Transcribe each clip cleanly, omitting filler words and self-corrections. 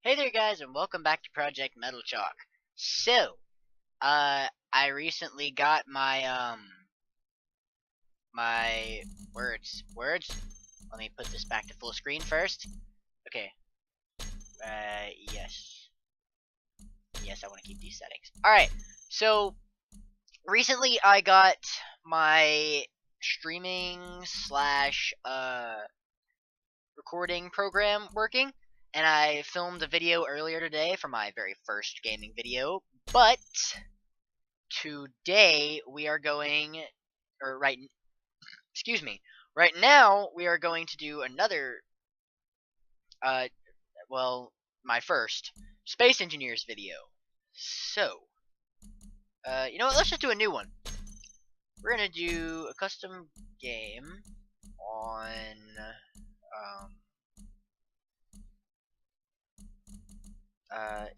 Hey there guys and welcome back to Project Metal Chalk. I recently got my words. Let me put this back to full screen first. Okay. Yes. Yes, I want to keep these settings. Alright, so recently I got my streaming slash recording program working, and I filmed a video earlier today for my very first gaming video, but today we are going, or excuse me, right now we are going to do another, uh, well, my first Space Engineers video. So, you know what, let's just do a new one. We're gonna do a custom game on,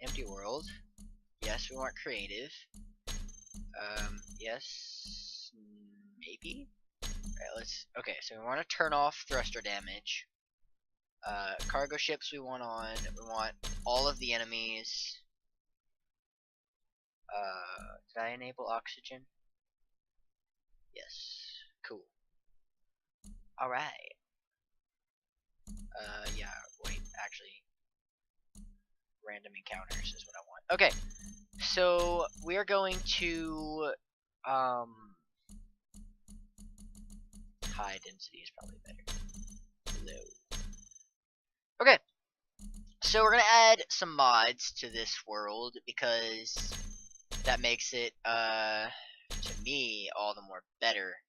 Empty World. Yes, we want creative. Yes, maybe? Alright, okay, so we want to turn off thruster damage. Cargo ships we want on. We want all of the enemies. Did I enable oxygen? Yes. Cool. Alright. Yeah, wait, actually, random encounters is what I want. Okay, so we're going to, high density is probably better. Low. Okay, so we're gonna add some mods to this world because that makes it, to me, all the more better.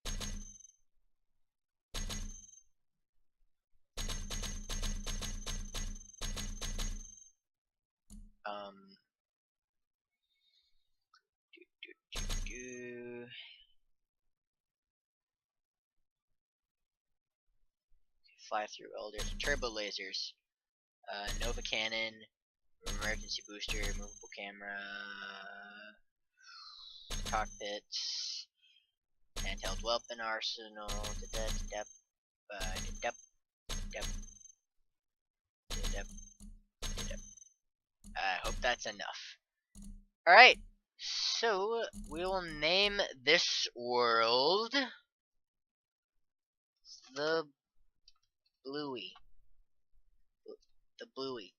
Fly through elders, turbo lasers, Nova cannon, emergency booster, movable camera, cockpits, handheld weapon arsenal, I hope that's enough. Alright, so we'll name this world the Bluey. The Bluey.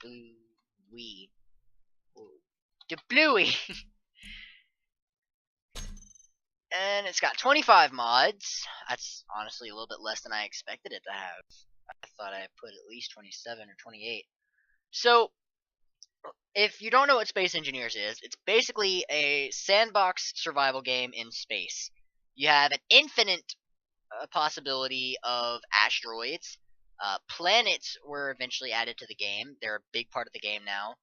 Bluey. The Bluey. And it's got 25 mods. That's honestly a little bit less than I expected it to have. I thought I put at least 27 or 28. So, if you don't know what Space Engineers is, it's basically a sandbox survival game in space. You have an infinite possibility of asteroids. Planets were eventually added to the game. They're a big part of the game now.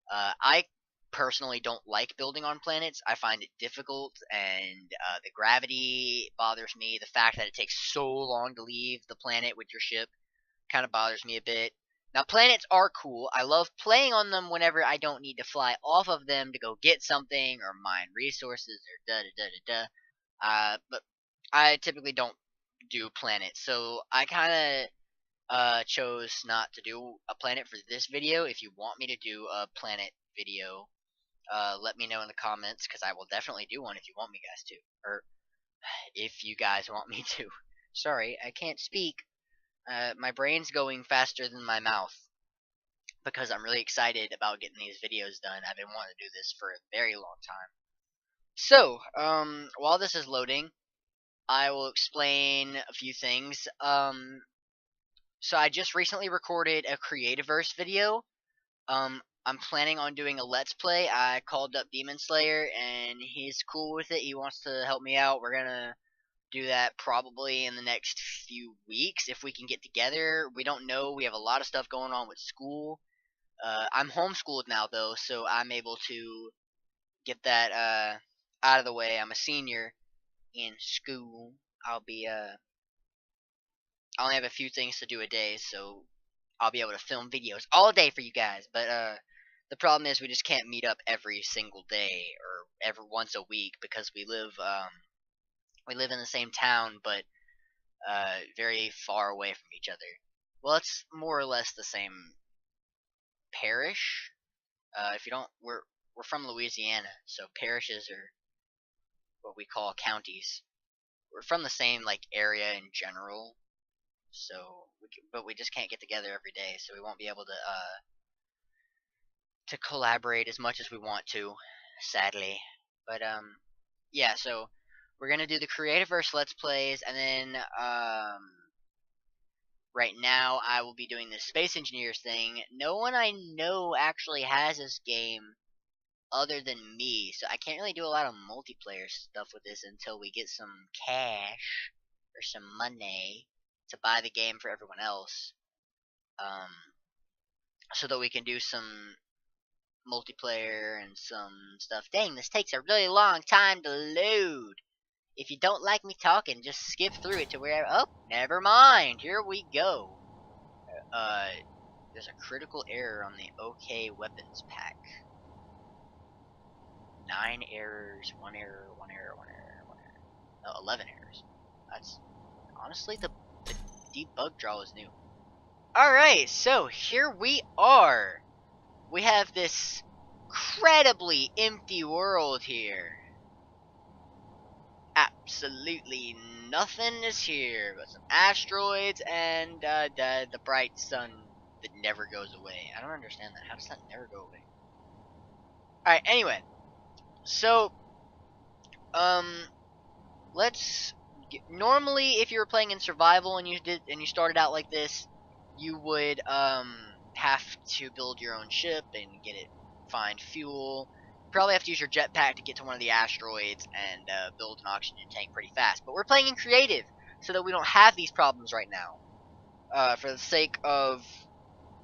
I personally don't like building on planets. I find it difficult, and the gravity bothers me. The fact that it takes so long to leave the planet with your ship kind of bothers me a bit. Now, planets are cool. I love playing on them whenever I don't need to fly off of them to go get something or mine resources or but I typically don't do planets, so I kind of chose not to do a planet for this video. If you want me to do a planet video, let me know in the comments, because I will definitely do one if you want me guys to, or if you guys want me to. Sorry, I can't speak. My brain's going faster than my mouth because I'm really excited about getting these videos done. I've been wanting to do this for a very long time. So, while this is loading, I will explain a few things. So I just recently recorded a Creativerse video. I'm planning on doing a Let's Play. I called up Demon Slayer, and he's cool with it. He wants to help me out. We're gonna do that probably in the next few weeks if we can get together. We don't know. We have a lot of stuff going on with school. I'm homeschooled now, though, so I'm able to get that out of the way. I'm a senior in school. I only have a few things to do a day, so I'll be able to film videos all day for you guys. But the problem is we just can't meet up every single day or every once a week because we live in the same town, but very far away from each other. well, it's more or less the same parish. If you don't, we're from Louisiana, so parishes are what we call counties. We're from the same like area in general, so but we just can't get together every day, so we won't be able to collaborate as much as we want to, sadly. But yeah, so we're gonna do the Creativerse Let's Plays, and then right now I will be doing this Space Engineers thing. No one I know actually has this game other than me, so I can't really do a lot of multiplayer stuff with this until we get some cash or some money to buy the game for everyone else, so that we can do some multiplayer and some stuff. Dang, this takes a really long time to load. If you don't like me talking, just skip through it to where. Oh, never mind. Here we go. There's a critical error on the OK weapons pack. 9 errors, 1 error, 1 error, 1 error, 1 error. No, 11 errors. That's honestly the debug draw is new. Alright, so here we are. We have this incredibly empty world here. Absolutely nothing is here but some asteroids and the bright sun that never goes away. I don't understand that. How does that never go away? Alright, anyway. So, normally if you were playing in survival and you started out like this, you would have to build your own ship and find fuel. You probably have to use your jetpack to get to one of the asteroids and build an oxygen tank pretty fast. But we're playing in creative so that we don't have these problems right now. For the sake of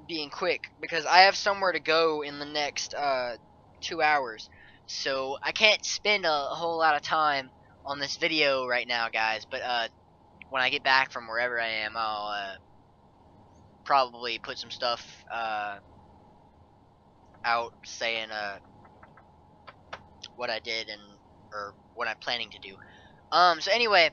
being quick, because I have somewhere to go in the next 2 hours. So I can't spend a whole lot of time on this video right now, guys, but when I get back from wherever I am, I'll probably put some stuff out saying what I did or what I'm planning to do. So anyway,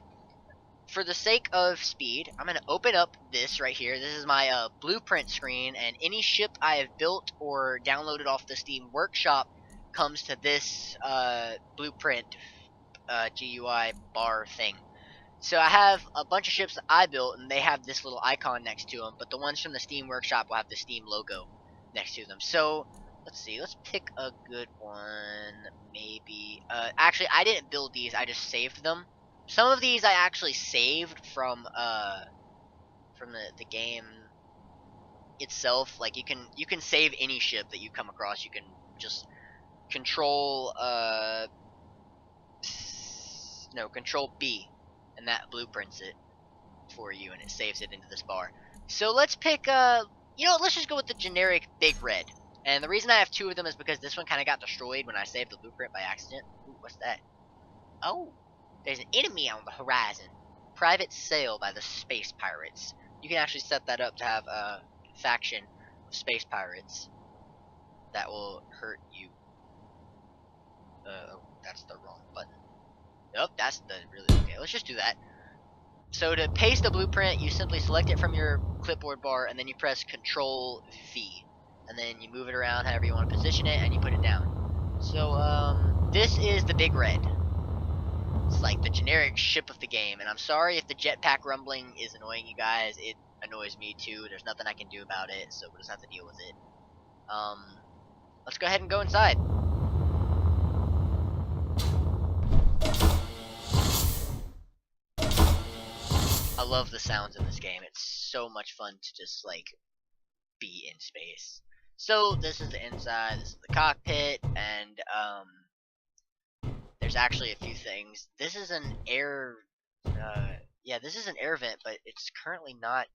for the sake of speed, I'm going to open up this right here. This is my blueprint screen, and any ship I have built or downloaded off the Steam Workshop comes to this blueprint GUI bar thing. So I have a bunch of ships that I built, and they have this little icon next to them, but the ones from the Steam Workshop will have the Steam logo next to them. So let's see, let's pick a good one, maybe. Actually, I didn't build these, I just saved them. Some of these I actually saved from the game itself. Like you can save any ship that you come across. You can just control B, and that blueprints it for you, and it saves it into this bar. So let's pick let's just go with the generic Big Red. And the reason I have 2 of them is because this one kind of got destroyed when I saved the blueprint by accident. Ooh, what's that? Oh, there's an enemy on the horizon. Private sale by the Space Pirates. You can actually set that up to have a faction of Space Pirates that will hurt you. Oh, that's the wrong button. Nope, that's the really okay. Let's just do that. So to paste the blueprint, you simply select it from your clipboard bar, and then you press Control V, and then you move it around however you want to position it, and you put it down. So this is the Big Red. It's like the generic ship of the game, and I'm sorry if the jetpack rumbling is annoying you guys. It annoys me too. There's nothing I can do about it, so we'll just have to deal with it. Let's go ahead and go inside. I love the sounds in this game. It's so much fun to just like be in space. So this is the inside, this is the cockpit, and there's actually a few things. This is an air this is an air vent, but it's currently not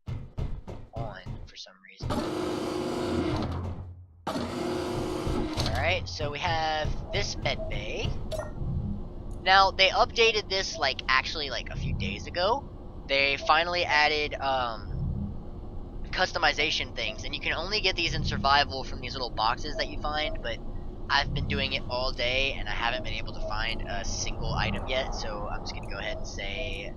on for some reason. Alright, so we have this med bay. Now they updated this actually a few days ago. They finally added customization things, and you can only get these in survival from these little boxes that you find, but I've been doing it all day and I haven't been able to find a single item yet, so I'm just gonna go ahead and say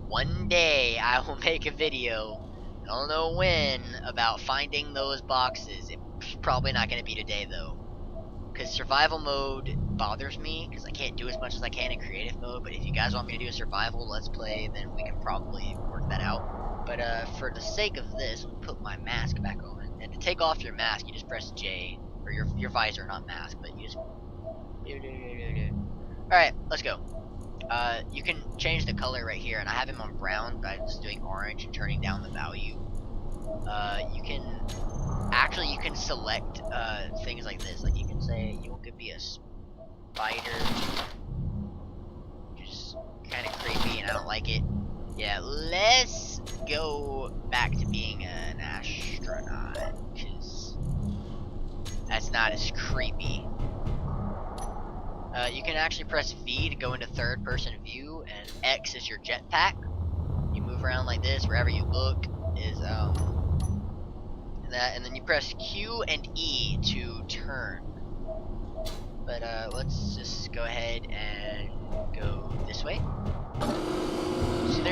one day I will make a video I don't know when about finding those boxes. It's probably not going to be today though. Because survival mode bothers me, because I can't do as much as I can in creative mode, but if you guys want me to do a survival let's play, then we can probably work that out. But for the sake of this, I'll put my mask back on. And to take off your mask, you just press J, or your visor, not mask, but you just... Alright, let's go. You can change the color right here, and I have him on brown by just doing orange and turning down the value. You can select things like this. Like you can say you could be a spider, which is kind of creepy, and I don't like it. Yeah, let's go back to being an astronaut, because that's not as creepy. You can actually press V to go into third-person view, and X is your jetpack. You move around like this wherever you look. Is that, and then you press Q and E to turn. But let's just go ahead and go this way. So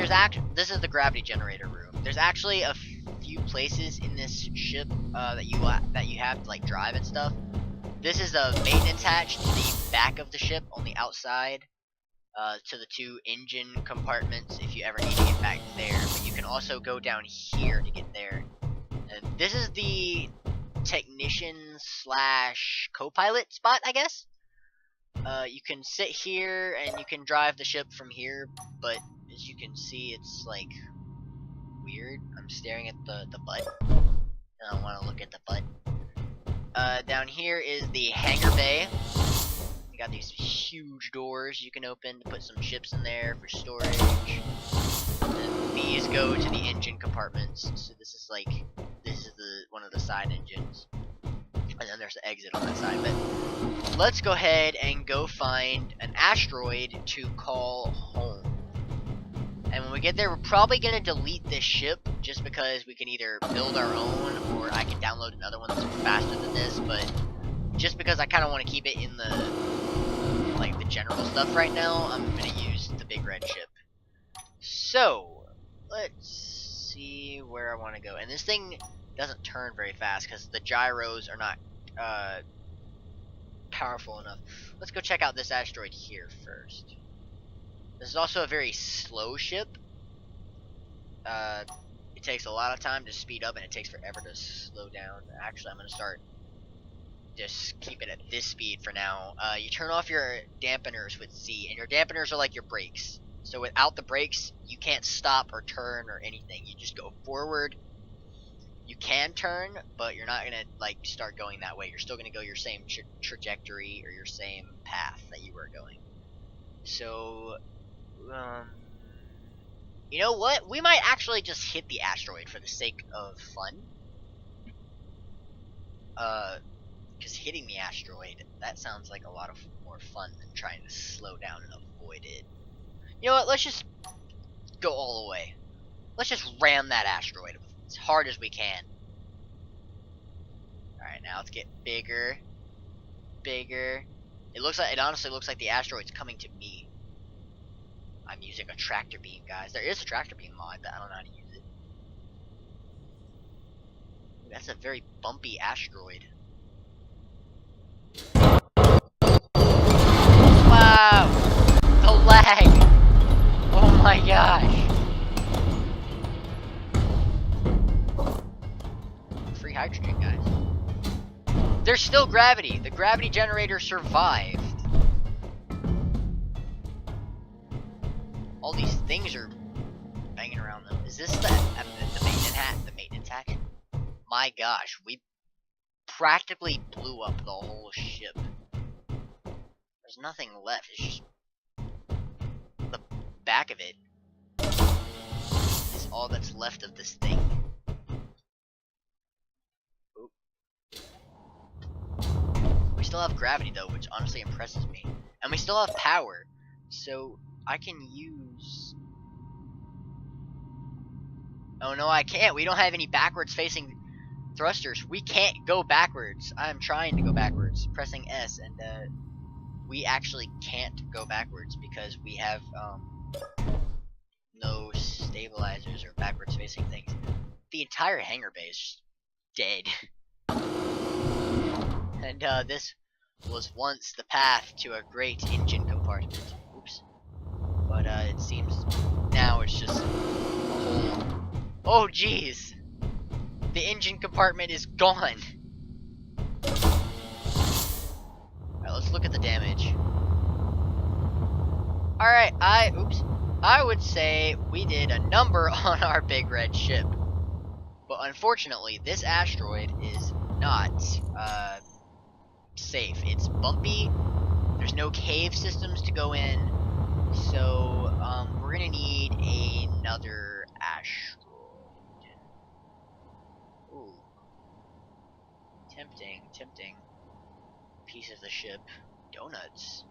this is the gravity generator room. There's actually a few places in this ship that you have to like drive and stuff. This is a maintenance hatch to the back of the ship on the outside, to the 2 engine compartments if you ever need to get back there. But you can also go down here to get there. And this is the technician / co-pilot spot, I guess. You can sit here and you can drive the ship from here, but as you can see, it's like weird. I'm staring at the butt. I don't want to look at the butt. Down here is the hangar bay. You got these huge doors you can open to put some ships in there for storage. And these go to the engine compartments. So this is one of the side engines. And then there's the exit on that side. But let's go ahead and go find an asteroid to call home. And when we get there, we're probably going to delete this ship just because we can either build our own or I can download another one that's faster than this. But just because I kind of want to keep it in the general stuff right now, I'm going to use the big red ship. So, let's see where I want to go. And this thing doesn't turn very fast because the gyros are not powerful enough. Let's go check out this asteroid here first. This is also a very slow ship. It takes a lot of time to speed up and it takes forever to slow down. Actually, I'm going to start just keep it at this speed for now. You turn off your dampeners with Z, and your dampeners are like your brakes. So without the brakes, you can't stop or turn or anything. You just go forward. You can turn, but you're not gonna start going that way. You're still gonna go your same trajectory or your same path that you were going. So, you know what? We might actually just hit the asteroid for the sake of fun. Because hitting the asteroid, that sounds like a lot of more fun than trying to slow down and avoid it. You know what? Let's just go all the way. Let's just ram that asteroid as hard as we can. Alright, now let's get bigger. Bigger. It honestly looks like the asteroid's coming to me. I'm using a tractor beam, guys. There is a tractor beam mod, but I don't know how to use it. That's a very bumpy asteroid. Wow! The lag! Oh my gosh! Free hydrogen, guys. There's still gravity. The gravity generator survived. All these things are banging around them. Is this the maintenance hatch? My gosh, we practically blew up the whole ship. There's nothing left. It's just the back of it is all that's left of this thing. Oop. We still have gravity though, which honestly impresses me. And we still have power. So I can use... Oh no, I can't. We don't have any backwards facing thrusters. We can't go backwards. I'm trying to go backwards, pressing S, and we actually can't go backwards because we have no stability. stabilizers or backwards facing things. The entire hangar bay is just dead. And this was once the path to a great engine compartment. Oops. But it seems now it's just a whole... Oh jeez! The engine compartment is gone! Alright, let's look at the damage. Alright, I would say we did a number on our big red ship. But unfortunately, this asteroid is not safe. It's bumpy, there's no cave systems to go in, so we're gonna need another asteroid. Ooh. Tempting. Piece of the ship. Donuts.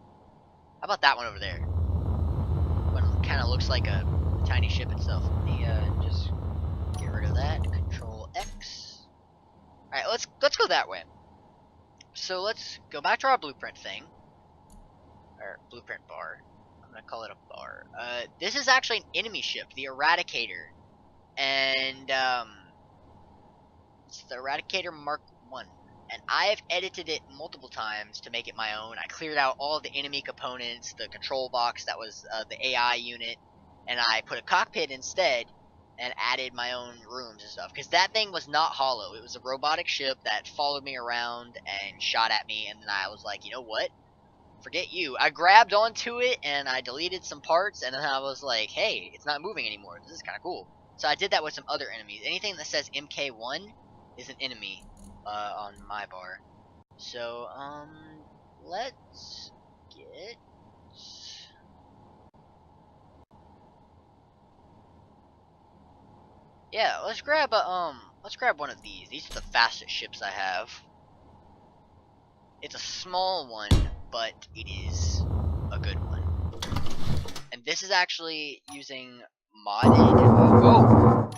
How about that one over there? One kind of looks like a tiny ship itself. Let me just get rid of that. Control X. Alright, let's go that way. So let's go back to our blueprint thing. Or blueprint bar. I'm gonna call it a bar. This is actually an enemy ship, the Eradicator. And it's the Eradicator Mark 1. And I have edited it multiple times to make it my own. I cleared out all the enemy components, the control box that was the AI unit, and I put a cockpit instead and added my own rooms and stuff. Because that thing was not hollow. It was a robotic ship that followed me around and shot at me, and then I was like, you know what? Forget you. I grabbed onto it and I deleted some parts, and then I was like, hey, it's not moving anymore. This is kind of cool. So I did that with some other enemies. Anything that says MK1 is an enemy. On my bar. So, let's get... Yeah, let's grab one of these. These are the fastest ships I have. It's a small one, but it is a good one. And this is actually using modded... Oh!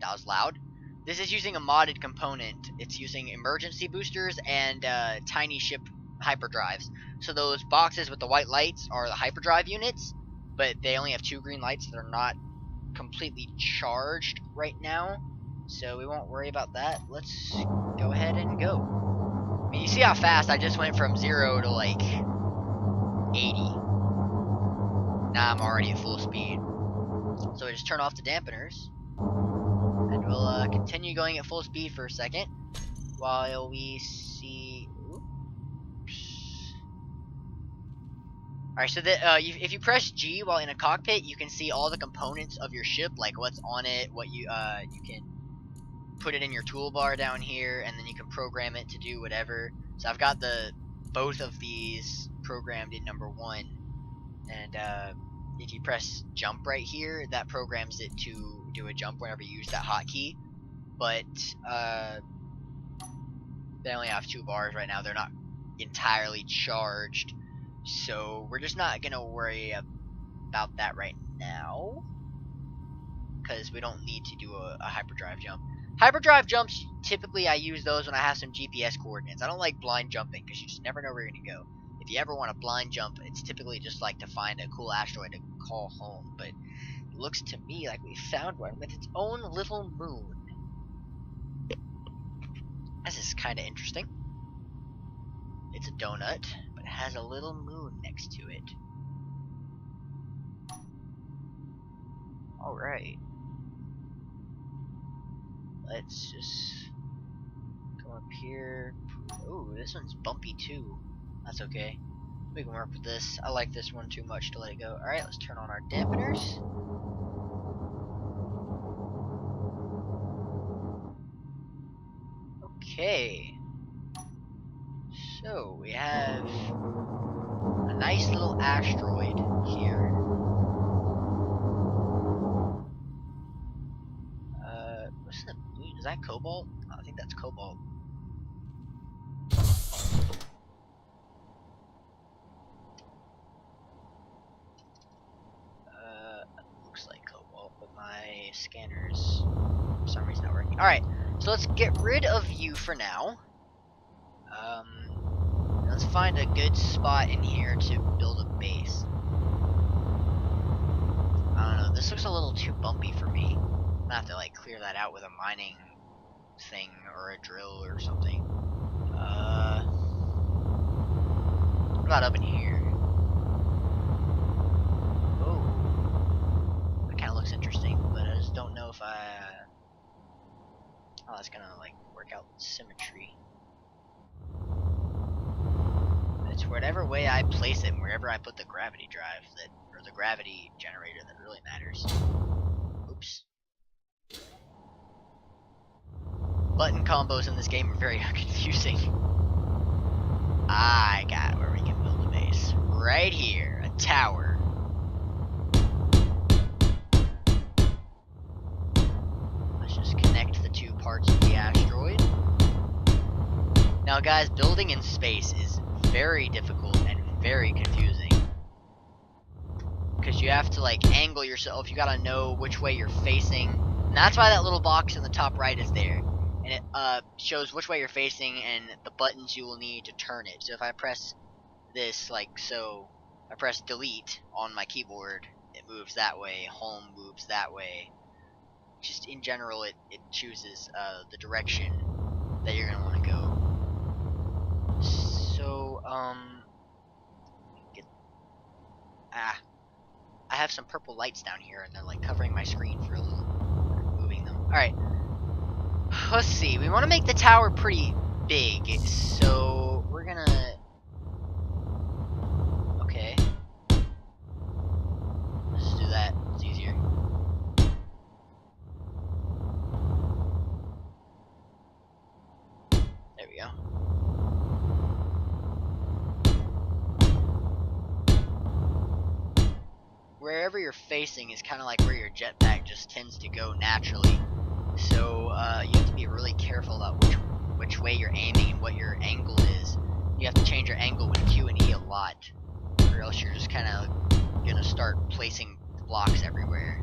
That was loud. This is using a modded component. It's using emergency boosters and tiny ship hyperdrives. So those boxes with the white lights are the hyperdrive units, but they only have 2 green lights that are not completely charged right now. So we won't worry about that. Let's go ahead and go. I mean, you see how fast I just went from 0 to like 80. Now I'm already at full speed. So we just turn off the dampeners. And we'll continue going at full speed for a second while we see. Oops. Alright, so if you press G while in a cockpit, you can see all the components of your ship, like what's on it, what you can put it in your toolbar down here, and then you can program it to do whatever. So I've got both of these programmed in number 1, and if you press jump right here, that programs it to do a jump whenever you use that hotkey. But they only have 2 bars right now. They're not entirely charged, so we're just not gonna worry about that right now, because we don't need to do a hyperdrive jump. Hyperdrive jumps, typically I use those when I have some GPS coordinates. I don't like blind jumping because you just never know where you're gonna go. If you ever want to blind jump, it's typically just like to find a cool asteroid to call home, but it looks to me like we found one with its own little moon. This is kind of interesting. It's a donut, but it has a little moon next to it. Alright. Let's just come up here. Ooh, this one's bumpy too. That's okay. We can work with this. I like this one too much to let it go. Alright, let's turn on our dampeners. Okay. So, we have a nice little asteroid here. What's the blue? Is that cobalt? I think that's cobalt. Looks like cobalt, but my scanner's for some reason not working. Alright, so let's get rid of you for now. Let's find a good spot in here to build a base. I don't know, this looks a little too bumpy for me. I'm gonna have to like clear that out with a mining thing or a drill or something. What about up in here? Oh, that kind of looks interesting, but I just don't know if oh, that's gonna like work out with symmetry. It's whatever way I place it, and wherever I put the gravity drive that, or the gravity generator that really matters. Oops. Button combos in this game are very confusing. I got where we can build a base. Right here, a tower. Let's just connect the two parts of the asteroid. Now guys, building in space is very difficult and very confusing. Because you have to like angle yourself, you gotta know which way you're facing. And that's why that little box in the top right is there. And it shows which way you're facing and the buttons you will need to turn it. So if I press this like so, I press delete on my keyboard, it moves that way, home moves that way. Just in general, it chooses the direction that you're gonna want to go. So, I have some purple lights down here and they're like covering my screen for a little, moving them. Alright, let's see, we want to make the tower pretty big, so we're gonna, okay, let's do that, it's easier. There we go. Wherever you're facing is kind of like where your jetpack just tends to go naturally. So you have to be really careful about which way you're aiming and what your angle is. You have to change your angle with Q and E a lot, or else you're just kind of gonna start placing blocks everywhere,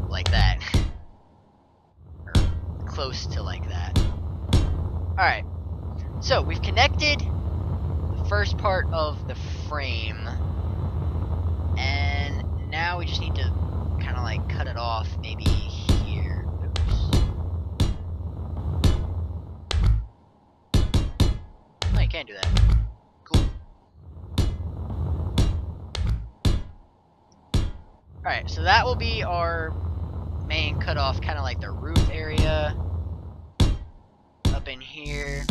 like that, or close to like that. All right, so we've connected first part of the frame, and now we just need to kind of like cut it off maybe here. Oops. No, you can't do that. Cool. Alright, so that will be our main cutoff, kind of like the roof area up in here.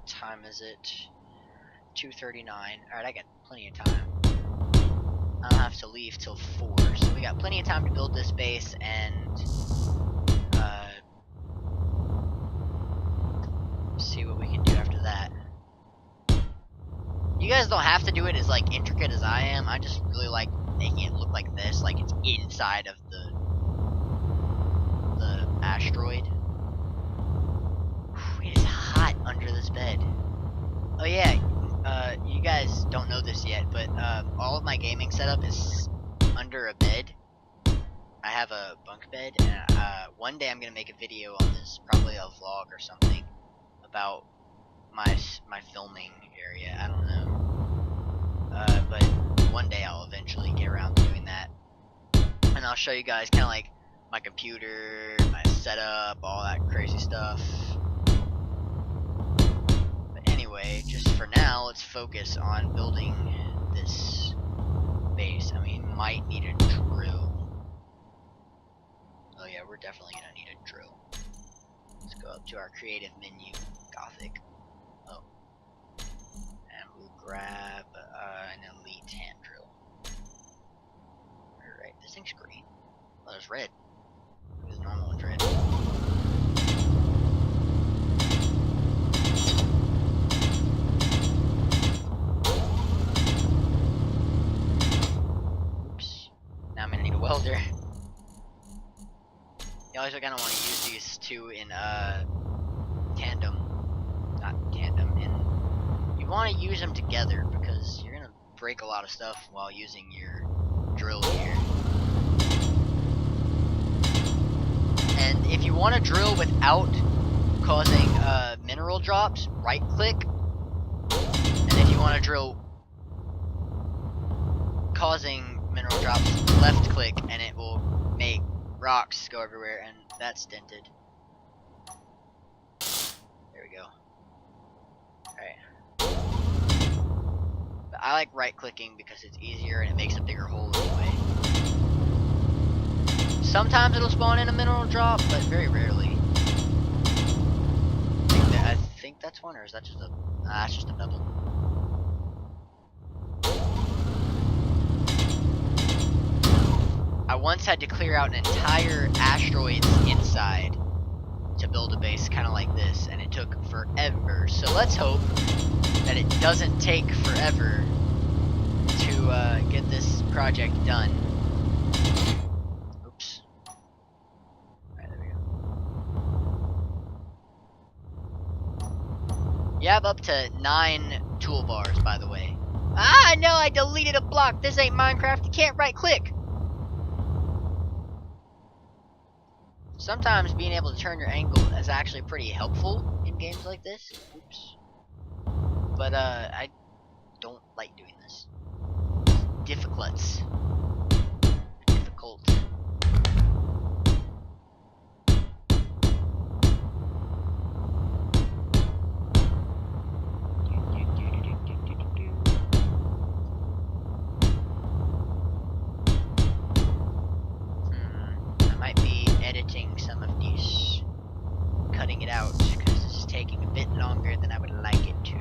Time is it? 2:39. Alright, I got plenty of time. I don't have to leave till 4, so we got plenty of time to build this base and see what we can do after that. You guys don't have to do it as like intricate as I am. I just really like making it look like this, like it's inside of the asteroid. It is hot under this bed. Oh yeah, you guys don't know this yet, but all of my gaming setup is under a bed. I have a bunk bed, and one day I'm gonna make a video on this, probably a vlog or something, about my filming area. I don't know, but one day I'll eventually get around to doing that, and I'll show you guys kind of like my computer, my setup, all that crazy stuff. Anyway, just for now, let's focus on building this base. I mean, might need a drill. Oh yeah, we're definitely gonna need a drill. Let's go up to our creative menu, Gothic. Oh, and we'll grab an elite hand drill. Alright, this thing's green. Oh, there's red. The normal one's red. Welder. You always kind of want to use these two in tandem, not tandem. And you want to use them together because you're gonna break a lot of stuff while using your drill here. And if you want to drill without causing mineral drops, right-click. And if you want want to drill causing mineral drops, left click and it will make rocks go everywhere, and that's dented. There we go. Alright. But I like right clicking because it's easier and it makes a bigger hole anyway. Sometimes it'll spawn in a mineral drop, but very rarely. I think that's one, or is that just a... that's just a pebble. I once had to clear out an entire asteroid's inside to build a base kind of like this, and it took forever. So let's hope that it doesn't take forever to get this project done. Oops. Alright, there we go. You have up to 9 toolbars, by the way. Ah, no, I deleted a block. This ain't Minecraft. You can't right click. Sometimes being able to turn your angle is actually pretty helpful in games like this. Oops. But I don't like doing this. Difficult. I might be editing some of these, cutting it out, because this is taking a bit longer than I would like it to.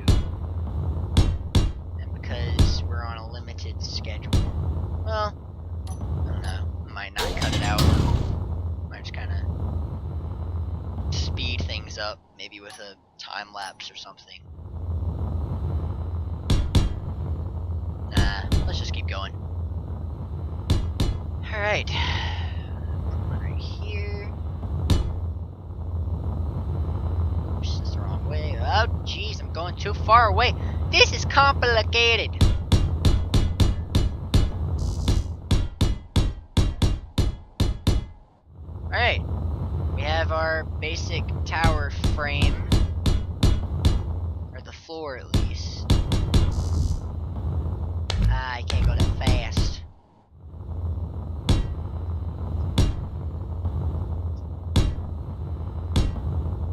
And because we're on a limited schedule. Well, I don't know. I might not cut it out. Might just kind of speed things up, maybe with a time lapse or something. Nah, let's just keep going. Alright. One right here. Oops, that's the wrong way. Oh, jeez, I'm going too far away. This is complicated. Alright. We have our basic tower frame. Or the floor, at least. I can't go that fast.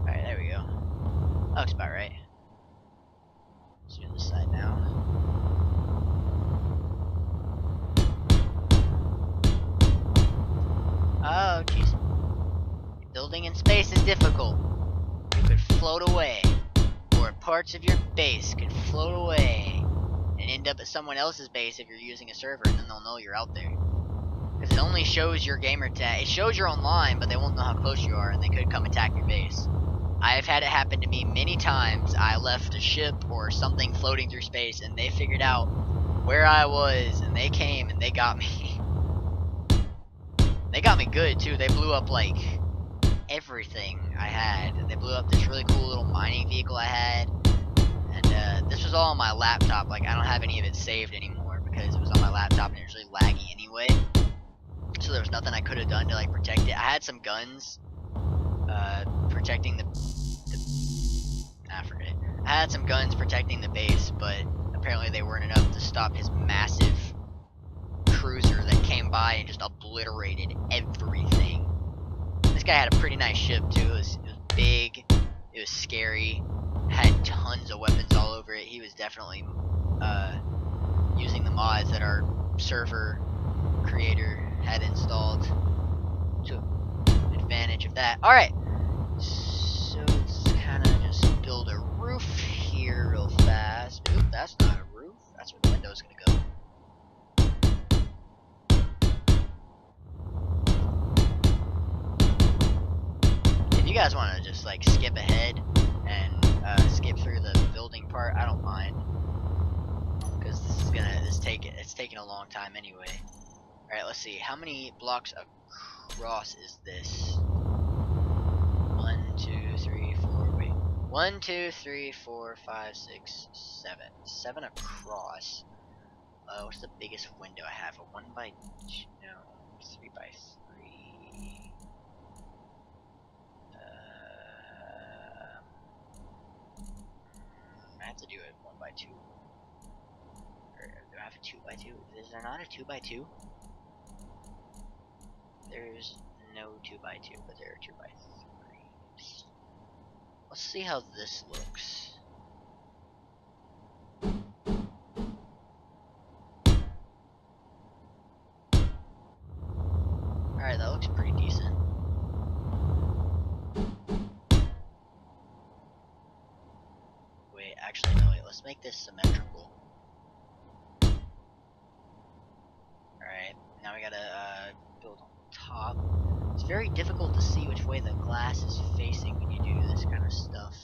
Alright, there we go. Looks about right. Let's do this side now. Oh, jeez. Building in space is difficult. You could float away. Or parts of your base could float away and end up at someone else's base if you're using a server, and then they'll know you're out there. Because it only shows your gamer tag. It shows you're online, but they won't know how close you are, and they could come attack your base. I have had it happen to me many times. I left a ship or something floating through space, and they figured out where I was, and they came and they got me. They got me good too. They blew up like everything I had. They blew up this really cool little mining vehicle I had, and this was all on my laptop. Like, I don't have any of it saved anymore because it was on my laptop and it was really laggy anyway. So there was nothing I could have done to like protect it. I had some guns protecting the I forget. I had some guns protecting the base, but apparently they weren't enough to stop his massive cruiser that came by and just obliterated everything. This guy had a pretty nice ship too. It was big. It was scary. Had tons of weapons all over it. He was definitely using the mods that our server creator had installed. Took advantage of that. Alright. So let's kind of just build a roof here real fast. Oop, that's not a roof. That's where the window's gonna go. If you guys want to just like skip ahead and skip through the building part, I don't mind, because it's taking a long time anyway. All right, let's see. How many blocks across is this? 1, 2, 3, 4. Wait. 1, 2, 3, 4, 5, 6, 7. 7 across. What's the biggest window I have? A 1 by 2? No, 3 by 3. I have to do it 1 by 2. I have a 2x2? Is there not a 2x2? There's no 2x2, but there are 2x3s. Let's see how this looks. Alright, that looks pretty decent. Wait, actually, no, wait, let's make this symmetrical. Alright, now we gotta build on top. It's very difficult to see which way the glass is facing when you do this kind of stuff.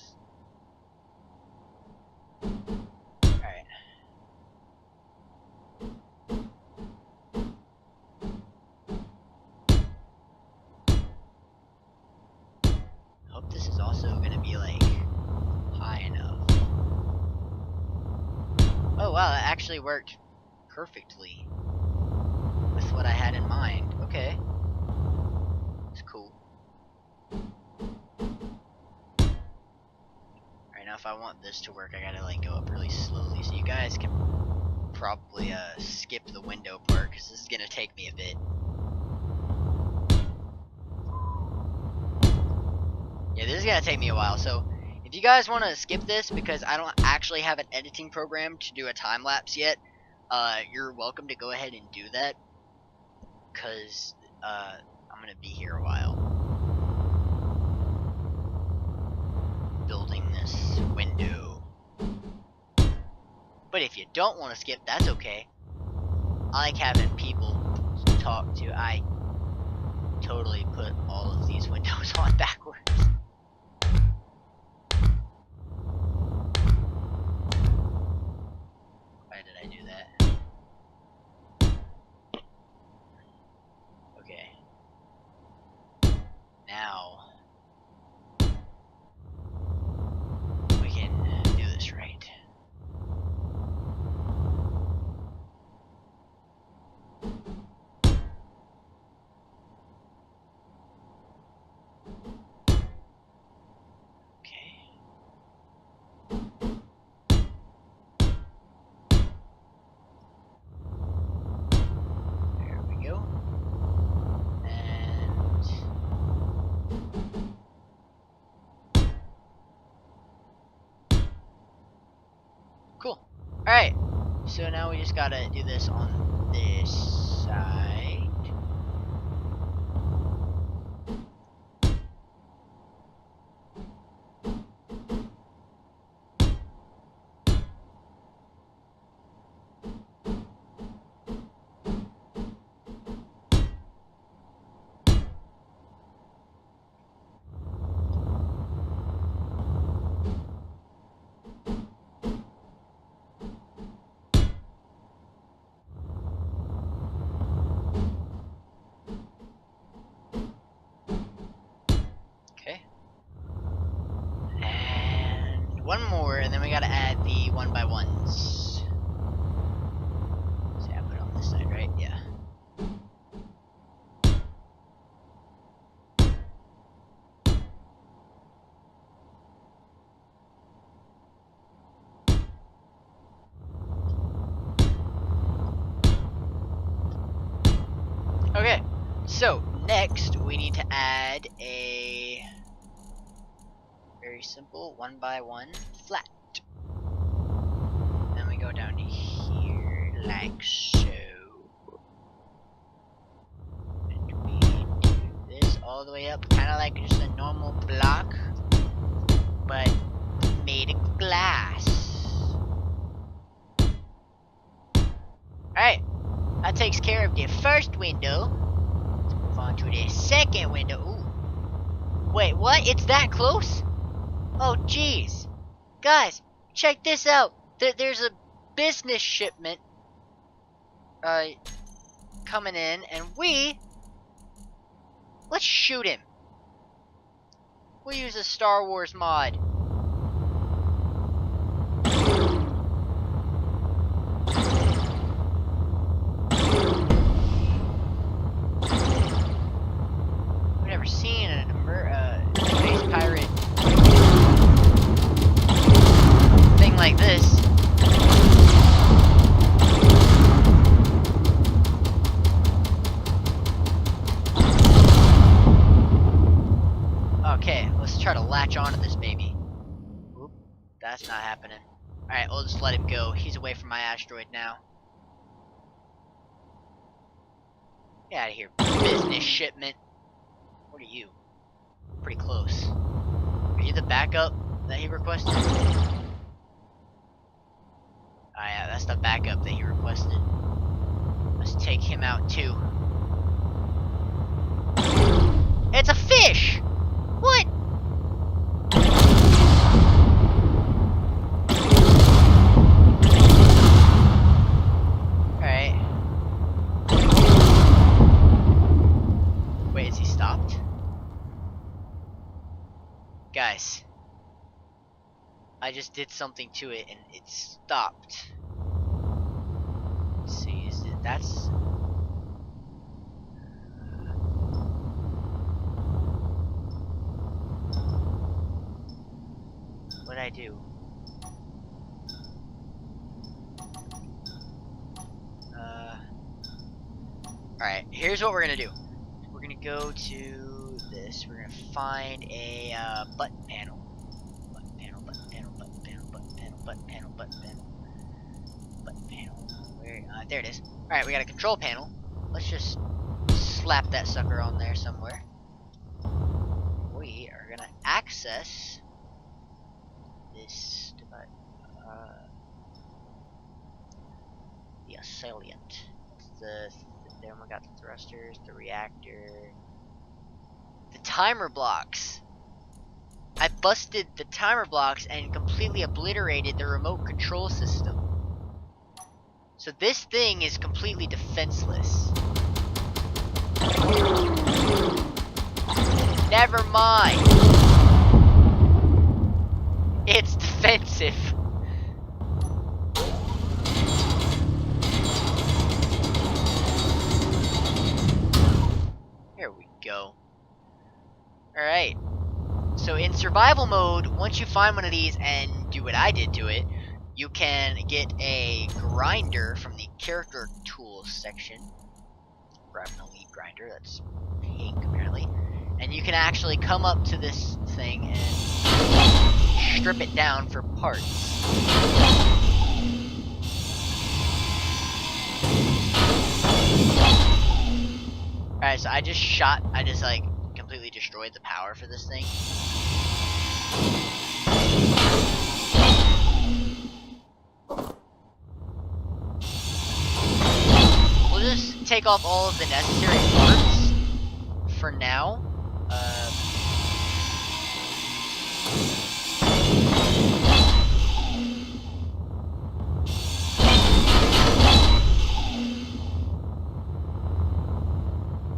Alright. Hope this is also gonna be like high enough. Oh wow, that actually worked perfectly with what I had in mind. Okay. It's cool. Alright, now if I want this to work, I gotta like go up really slowly, so you guys can probably skip the window part, because this is gonna take me a bit. Yeah, this is gonna take me a while, so if you guys want to skip this because I don't actually have an editing program to do a time lapse yet, you're welcome to go ahead and do that, because I'm gonna be here a while building this window. But if you don't want to skip, that's okay. I like having people to talk to. I totally put all of these windows on backwards. Why did I do that? Okay. Now we can do this right. Cool. Alright, so now we just gotta do this on this side. One more, and then we gotta add the 1x1s. See, I put it on this side, right? Yeah. Okay, so next we need to add a very simple 1x1 flat. Then we go down to here like so. And we do this all the way up, kind of like just a normal block, but made of glass. Alright, that takes care of the first window. Let's move on to the second window. Ooh. Wait, what? It's that close? Oh, jeez. Guys, check this out. There's a business shipment coming in, and let's shoot him. We'll use a Star Wars mod. I've never seen a space pirate thing like this. latch onto this baby. Oop, that's not happening. Alright, we'll just let him go. He's away from my asteroid now. Get out of here, business shipment. What are you? Pretty close. Are you the backup that he requested? Oh yeah, that's the backup that he requested. Let's take him out too. It's a fish! What? Alright. Wait, is he stopped? Guys. I just did something to it and it stopped. Let's see, is it, that's... What'd I do? Alright, here's what we're gonna do. We're gonna go to this. We're gonna find a button panel. Button panel, button panel, button panel, button panel, button panel, button panel. Button panel. Where there it is. Alright, we got a control panel. Let's just slap that sucker on there somewhere. We are gonna access this device. The assailant. Then we got the thrusters, the reactor, the timer blocks. I busted the timer blocks and completely obliterated the remote control system. So this thing is completely defenseless. Never mind. It's defensive. Here we go. Alright. So in survival mode, once you find one of these and do what I did to it, you can get a grinder from the character tools section. Grab an elite grinder, that's pink apparently. And you can actually come up to this thing and strip it down for parts. Alright, so I just like completely destroyed the power for this thing. We'll just take off all of the necessary parts for now.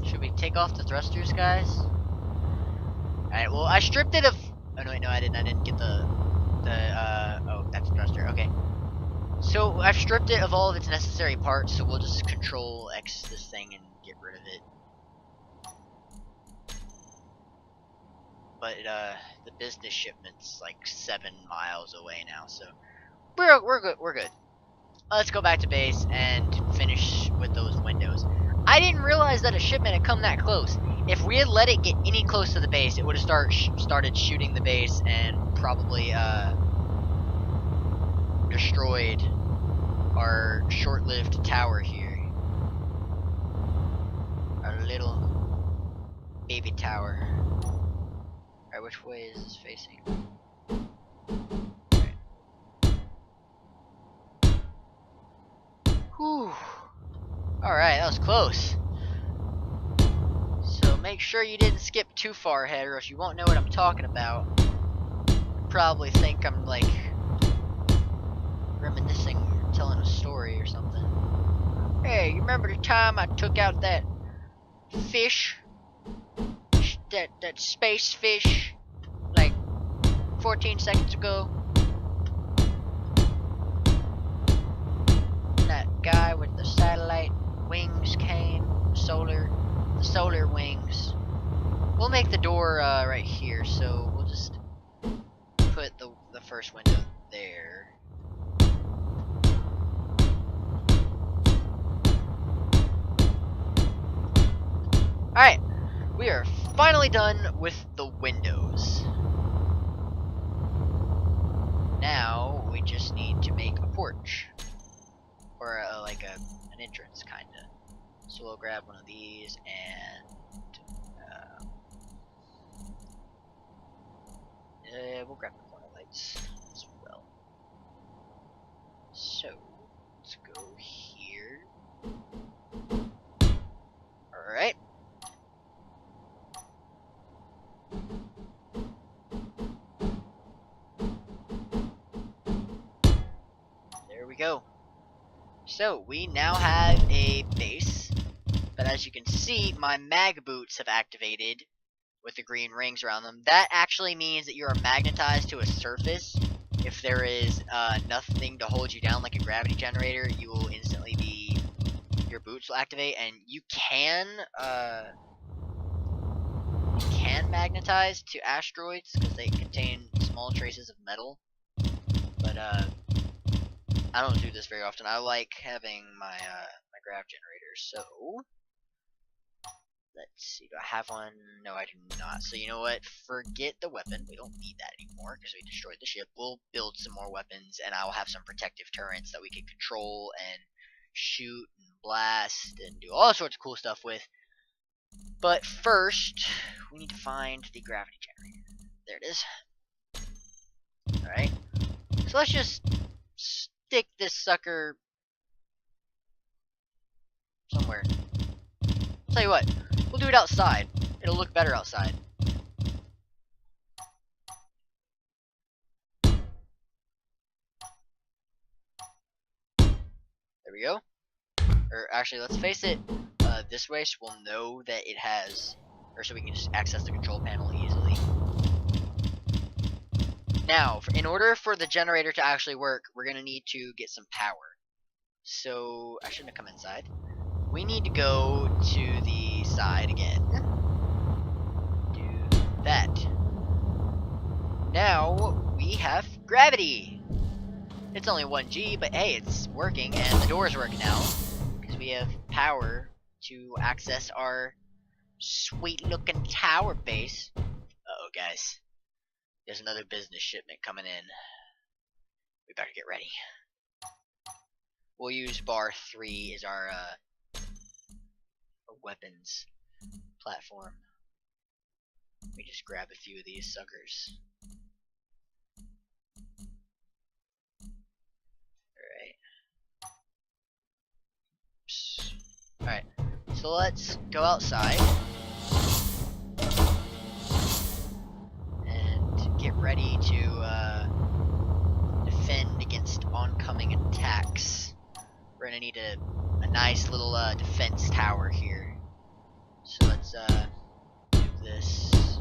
Should we take off the thrusters, guys? Alright, well, I stripped it of... Oh, no, wait, no, I didn't get the oh, that's a thruster, okay. So, I've stripped it of all of its necessary parts, so we'll just control X this thing and get rid of it. But, the business shipment's like 7 miles away now, so... We're good. Let's go back to base and finish with those windows. I didn't realize that a shipment had come that close. If we had let it get any close to the base, it would have started shooting the base and probably destroyed our short-lived tower here. Our little baby tower. Alright, which way is this facing? Whew. Alright, that was close. So make sure you didn't skip too far ahead or else you won't know what I'm talking about. You probably think I'm like reminiscing or telling a story or something. Hey, you remember the time I took out that fish? That space fish like 14 seconds ago? That guy with the satellite wings came, the solar wings. We'll make the door right here, so we'll just put the first window there. Alright, we are finally done with the windows. now we just need to make a porch. Or like an entrance, kinda. So we'll grab one of these and we'll grab the corner lights as well. So let's go here. Alright. There we go. So we now have a base, but as you can see, my mag boots have activated with the green rings around them. That actually means that you are magnetized to a surface. If there is nothing to hold you down like a gravity generator, you will instantly be, your boots will activate, and you can magnetize to asteroids because they contain small traces of metal. But I don't do this very often. I like having my my grav generator. So let's see. Do I have one? No, I do not. So you know what? Forget the weapon. We don't need that anymore because we destroyed the ship. We'll build some more weapons, and I will have some protective turrets that we can control and shoot and blast and do all sorts of cool stuff with. But first, we need to find the gravity generator. There it is. Alright. So let's just stick this sucker somewhere. I'll tell you what, we'll do it outside. It'll look better outside. There we go. Or actually, let's face it this way so we'll know that it has, or so we can just access the control panel easily. Now, in order for the generator to actually work, we're going to need to get some power. So, I shouldn't have come inside. We need to go to the side again. Do that. Now, we have gravity. It's only 1G, but hey, it's working, and the doors work now. Because we have power to access our sweet-looking tower base. Uh-oh, guys. There's another business shipment coming in. We better get ready. We'll use bar 3 as our weapons platform. Let me just grab a few of these suckers. Alright. So let's go outside and get ready to defend against oncoming attacks. We're gonna need a nice little defense tower here. So let's do this.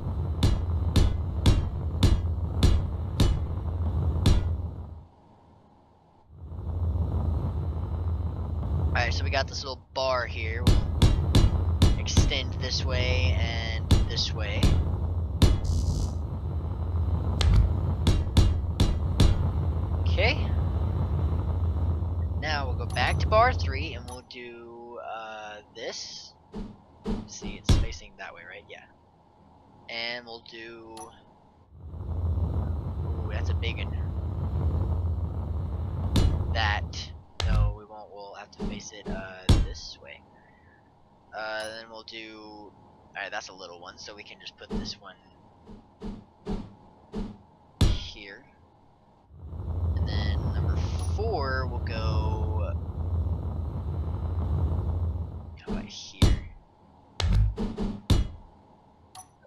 Alright, so we got this little bar here. We'll extend this way and this way. Okay. Now we'll go back to bar 3 and we'll do this. Let's see, it's facing that way, right? Yeah. And we'll do. Ooh, that's a big one. That. No, we won't. We'll have to face it this way. Then we'll do. Alright, that's a little one, so we can just put this one here. And then number 4 will go. How about here?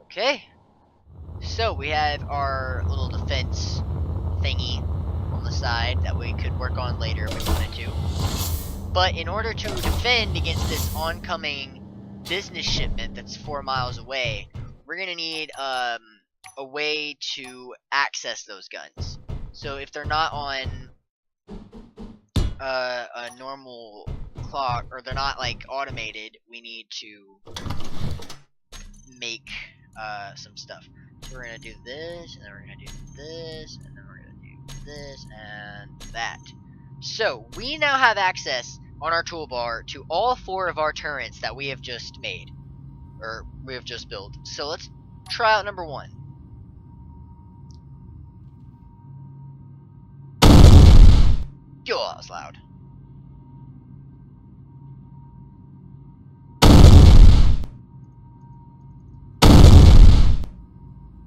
Okay. So we have our little defense thingy on the side that we could work on later if we wanted to. But in order to defend against this oncoming business shipment that's 4 miles away, we're gonna need a way to access those guns. So if they're not on a normal clock, or they're not like automated, we need to make some stuff. So we're gonna do this, and then we're gonna do this, and then we're gonna do this and that. So we now have access on our toolbar to all 4 of our turrets that we have just made, or we have just built. So let's try out number 1. Yo, that was loud.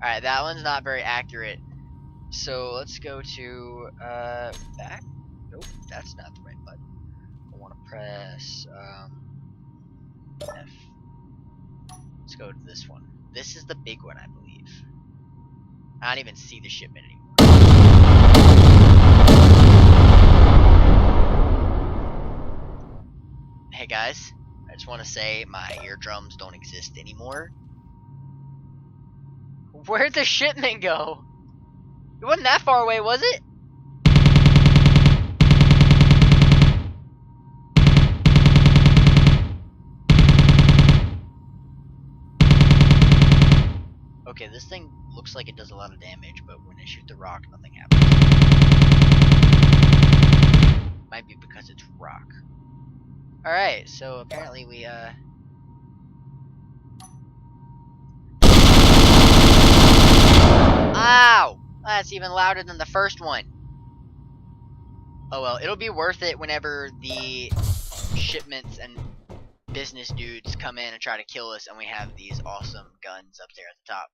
Alright, that one's not very accurate. So let's go to back. Nope, that's not the right button. I want to press F. Let's go to this one. This is the big one, I believe. I don't even see the shipment anymore. Hey guys, I just want to say my eardrums don't exist anymore. Where'd the shipment go? It wasn't that far away, was it? Okay, this thing looks like it does a lot of damage, but when I shoot the rock, nothing happens. Might be because it's rock. Alright, so apparently we, Ow! That's even louder than the first one. Oh well, it'll be worth it whenever the shipments and business dudes come in and try to kill us and we have these awesome guns up there at the top.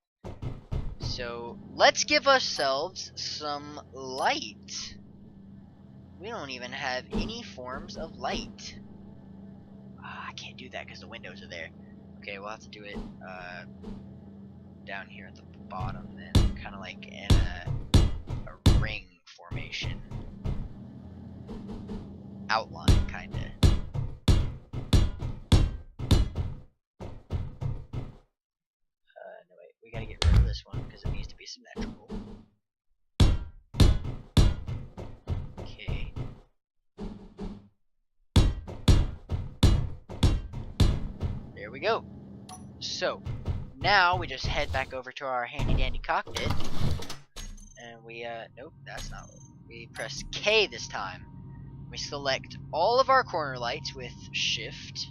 So, let's give ourselves some light. We don't even have any forms of light. I can't do that because the windows are there. Okay, we'll have to do it down here at the bottom then. Kind of like in a ring formation. Outline, kinda. No wait, we gotta get rid of this one because it needs to be symmetrical. Okay. There we go. So, now we just head back over to our handy dandy cockpit. And we, nope, that's not what. We press K this time. We select all of our corner lights with shift.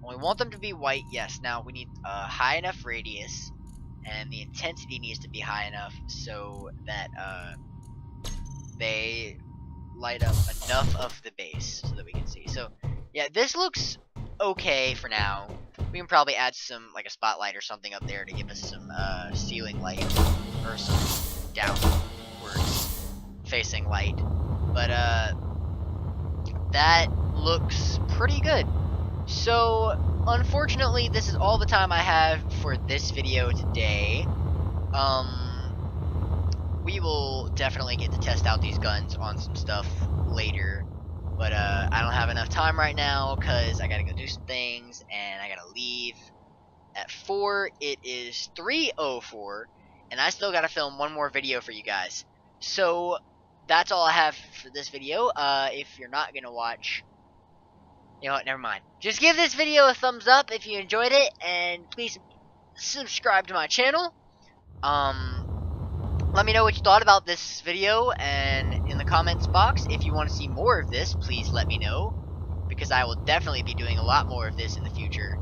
We want them to be white, yes. Now we need a high enough radius, and the intensity needs to be high enough so that they light up enough of the base so that we can see. So yeah, this looks okay for now. We can probably add some, like a spotlight or something up there to give us some ceiling light or some downwards facing light. But that looks pretty good. So, unfortunately, this is all the time I have for this video today. We will definitely get to test out these guns on some stuff later. But, I don't have enough time right now, because I gotta go do some things, and I gotta leave at 4. It is 3:04, and I still gotta film one more video for you guys. So, that's all I have for this video. If you're not gonna watch... You know what, never mind. Just give this video a thumbs up if you enjoyed it, and please subscribe to my channel. Let me know what you thought about this video, and in the comments box, if you want to see more of this, please let me know, because I will definitely be doing a lot more of this in the future.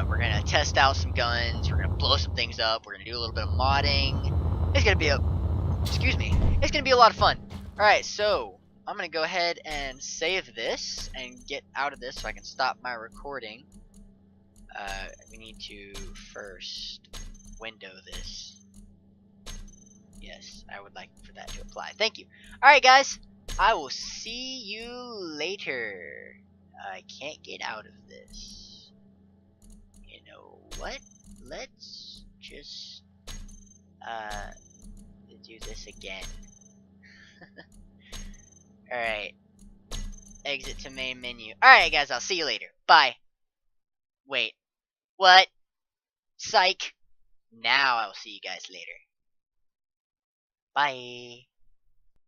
We're going to test out some guns, we're going to blow some things up, we're going to do a little bit of modding. It's going to be it's going to be a lot of fun. Alright, so... I'm going to go ahead and save this and get out of this so I can stop my recording. We need to first window this. Yes, I would like for that to apply. Thank you. Alright guys, I will see you later. I can't get out of this. You know what? Let's just do this again. Alright. Exit to main menu. Alright guys, I'll see you later. Bye. Wait. What? Psych. Now I'll see you guys later. Bye.